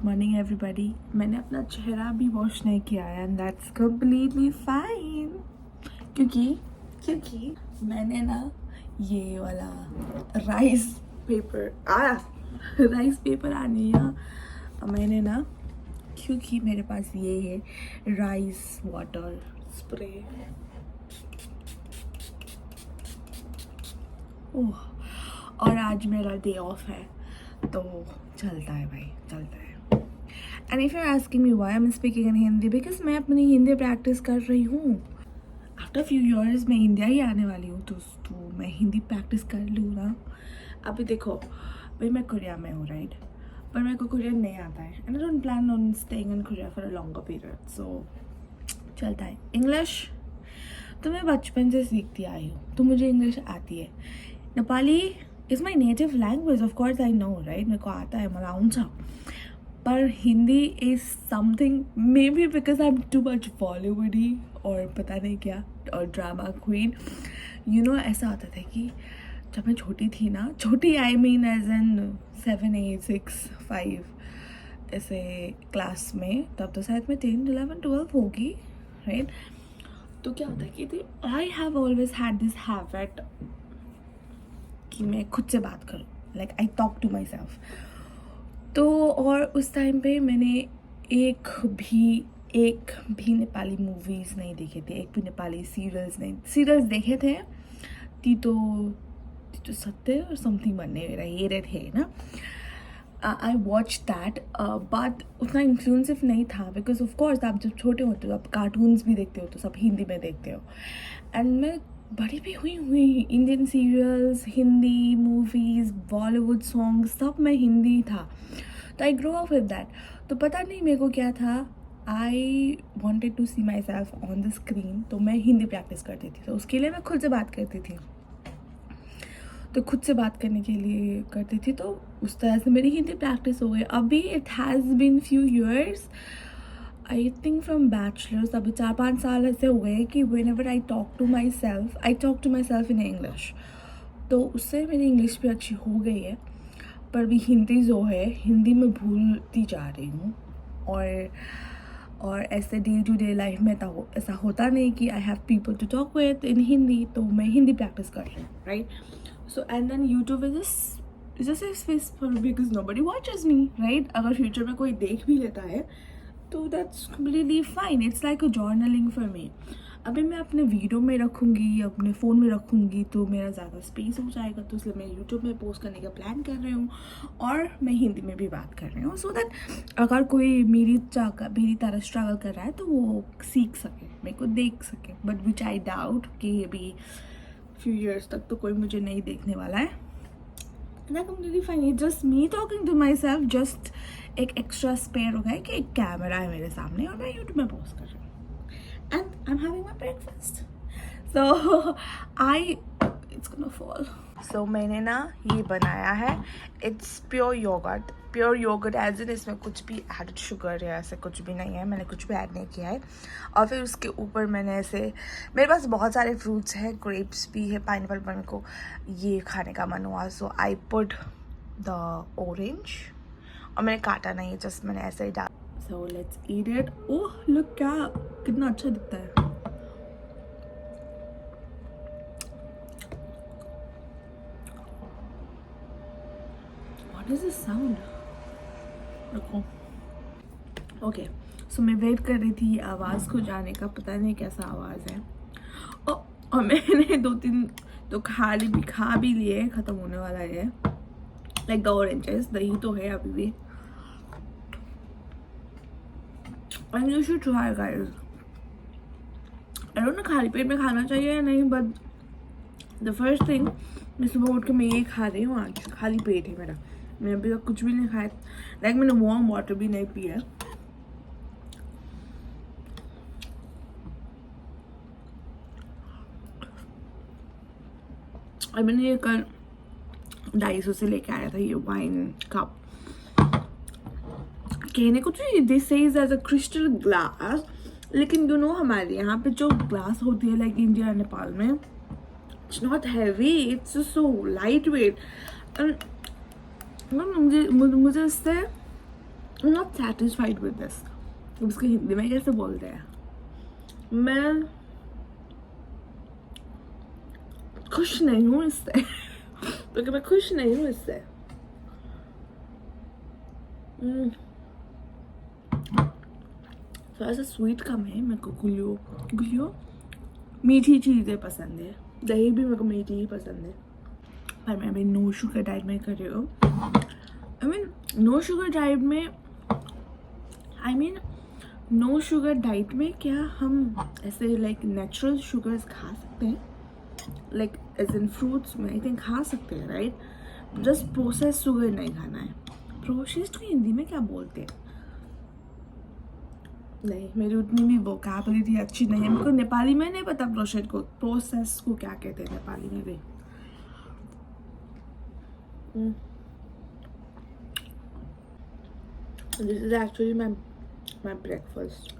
Morning everybody. मैंने अपना चेहरा भी वॉश नहीं किया है एंड दैट्स कम्प्लीटली फाइन क्योंकि मैंने ना ये वाला राइस पेपर आ लिया मैंने ना, क्योंकि मेरे पास ये है राइस वाटर स्प्रे। ओह, और आज मेरा डे ऑफ है तो चलता है भाई, चलता है। And if you are asking me why I am speaking in Hindi, because मैं अपनी हिंदी प्रैक्टिस कर रही हूँ। आफ्टर फ्यू इयर्स मैं इंडिया ही आने वाली हूँ तो मैं हिंदी प्रैक्टिस कर लूँ ना। अभी देखो भाई, मैं कोरिया में हूँ राइट, पर मेरे को कोरियन नहीं आता है and I don't plan on staying in Korea for a longer period, so चलता है। इंग्लिश तो मैं बचपन से सीखती आई हूँ तो मुझे इंग्लिश आती है। Nepali is my native language, of course I know right, मेरे को आता है, मला आउँछ। पर Hindi is something, maybe because I am too much बॉलीवुडी और पता नहीं क्या, और ड्रामा क्वीन। यू नो, ऐसा होता था कि जब मैं छोटी थी ना, छोटी आई मीन एज एन 7, 8, 6, 5 ऐसे क्लास में, तब तो शायद मैं 10, 11, 12 होगी राइट। तो क्या होता है कि I have always had this habit कि मैं खुद से बात करूँ, like I talk to myself. तो और उस टाइम पे मैंने एक भी नेपाली मूवीज़ नहीं देखे थे, एक भी नेपाली सीरियल्स देखे थे। तीतो सत्य और समथिंग बनने रहे थे ना। आई वॉच दैट, बट उतना इंफ्लुएंसिव नहीं था बिकॉज ऑफ कोर्स आप जब छोटे होते हो आप कार्टून्स भी देखते हो तो सब हिंदी में देखते हो। एंड मैं बड़ी भी हुई Indian serials, Hindi movies, Bollywood songs, सब में हिंदी था। तो I grow up with that. तो पता नहीं मेरे को क्या था, I wanted to see myself on the screen, तो मैं हिंदी प्रैक्टिस करती थी। तो उसके लिए मैं खुद से बात करती थी, तो खुद से बात करने के लिए करती थी, तो उस तरह से मेरी हिंदी प्रैक्टिस हो गई। अभी it has been few years, I think from bachelors, अभी 4-5 साल ऐसे हो गए कि whenever I talk to myself in English, तो उससे मेरी इंग्लिश भी अच्छी हो गई है। पर भी हिंदी जो है, हिंदी में भूलती जा रही हूँ। और ऐसे डे टू डे लाइफ में तो ऐसा होता नहीं कि I have people to talk with in Hindi, तो मैं हिंदी प्रैक्टिस कर रही हूँ right. So and then YouTube is just a space for because nobody watches me right। अगर फ्यूचर में कोई देख भी लेता है तो that's completely fine, it's like a journaling for me. अभी मैं अपने वीडियो में रखूँगी, अपने फ़ोन में रखूँगी तो मेरा ज़्यादा स्पेस हो जाएगा, तो इसलिए मैं यूट्यूब में पोस्ट करने का प्लान कर रही हूँ और मैं हिंदी में भी बात कर रही हूँ, सो दैट अगर कोई मेरी तरह स्ट्रगल कर रहा है तो वो सीख सके, मेरे को देख सके। बट विच आई डाउट कि अभी फ्यू ईयर्स तक तो कोई मुझे नहीं देखने वाला है। ना completely fine, it's just me talking to myself, just एक एक्स्ट्रा स्पेयर हो गया कि एक कैमरा है मेरे सामने और मैं यूट्यूब में पोस्ट कर रही हूँ and I am having my breakfast, so it's gonna fall. So मैंने ना ये बनाया है, it's pure yogurt as in, इसमें कुछ भी एडेड शुगर या ऐसे कुछ भी नहीं है, मैंने कुछ भी ऐड नहीं किया है। और फिर उसके ऊपर मैंने ऐसे, मेरे पास बहुत सारे फ्रूट्स हैं, ग्रेप्स भी है, पाइनएप्पल, पर मेरे को ये खाने का मन हुआ, सो आई पुट द ऑरेंज, और मैंने काटा नहीं है, जस्ट मैंने ऐसे ही डाल। So let's eat it. Oh look, क्या कितना अच्छा दिखता है। What is this sound? Okay, so मैं वेट कर रही थी आवाज़ को जाने का, पता नहीं कैसा आवाज़ है। और मैंने 2-3 तो खा भी लिए, ख़त्म होने वाला है, लाइक द ऑरेंजेस, दही तो है अभी भी। And you should try guys. I don't know खाली पेट में खाना चाहिए या नहीं, बट द फर्स्ट थिंग, मैं सुबह उठ के मैं ये खा रही हूँ, आज खाली पेट है मेरा, मैंने अभी तक कुछ भी नहीं खाया, लाइक मैंने वार्म वाटर भी नहीं पिया। और मैंने ये कल 250 से लेके आया था ये वाइन कप, कहने को तो this says as a crystal glass, लेकिन यू नो हमारे यहाँ पे जो ग्लास होती है लाइक इंडिया नेपाल में, it's not heavy, it's so light weight. मुझे इससे I'm not satisfied with this. उसके हिंदी में कैसे बोलते हैं? मैं खुश नहीं हूँ इससे क्योंकि मैं खुश नहीं हूँ इससे। थोड़ा सा स्वीट कम है मेरे को। गुलियो मीठी चीज़ें पसंद है, दही भी मेरे को मीठी ही पसंद है, पर मैं अभी नो शुगर डाइट में कर रही हूँ। नो शुगर डाइट में नो शुगर डाइट में क्या हम ऐसे लाइक नेचुरल शुगर्स खा सकते हैं? लाइक एज इन फ्रूट्स में आई थिंक खा सकते हैं, राइट? जस्ट प्रोसेस शुगर नहीं खाना है। प्रोसेस्ड को हिंदी में क्या बोलते हैं? नहीं, मेरी उतनी भी वोकैबुलरी अच्छी नहीं है। मेरे को नेपाली में नहीं पता प्रोसेस को क्या कहते हैं नेपाली में भी। This is actually my breakfast,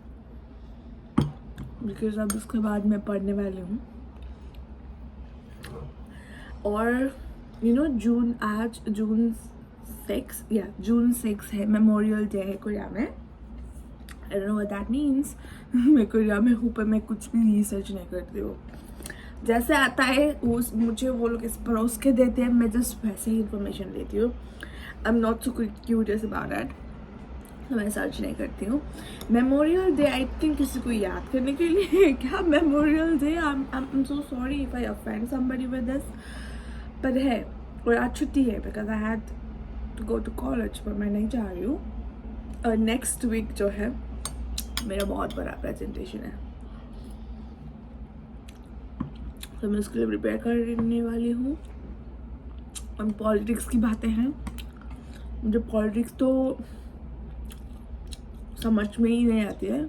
because अब उसके बाद मैं पढ़ने वाली हूँ। और आज जून 6 है, मेमोरियल डे है कोरिया में। I don't know what that means. मैं कोरिया में हूँ पर मैं कुछ भी रिसर्च नहीं करती हूँ। जैसे आता है वो मुझे वो लोग इस परोस के देते हैं, मैं जस्ट वैसे ही इन्फॉर्मेशन लेती हूँ। I am not so curious about that, तो मैं सर्च नहीं करती हूँ। मेमोरियल डे आई थिंक किसी को याद करने के लिए क्या memorial day? I am so sorry if I offend somebody with this, पर है। और आज छुट्टी है because I had to go to college, पर मैं नहीं जा रही हूँ। और नेक्स्ट वीक जो है मेरा बहुत बड़ा प्रेजेंटेशन है, तो मैं उसके लिए प्रिपेयर करने वाली हूँ। और पॉलिटिक्स की बातें हैं, मुझे पॉलिटिक्स तो समझ में ही नहीं आती है।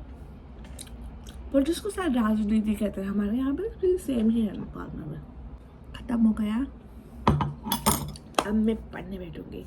पॉलिटिक्स को शायद राजनीति कहते हैं, हमारे यहाँ पे सेम ही है नेपाल में। खत्म हो गया, अब मैं पढ़ने बैठूंगी।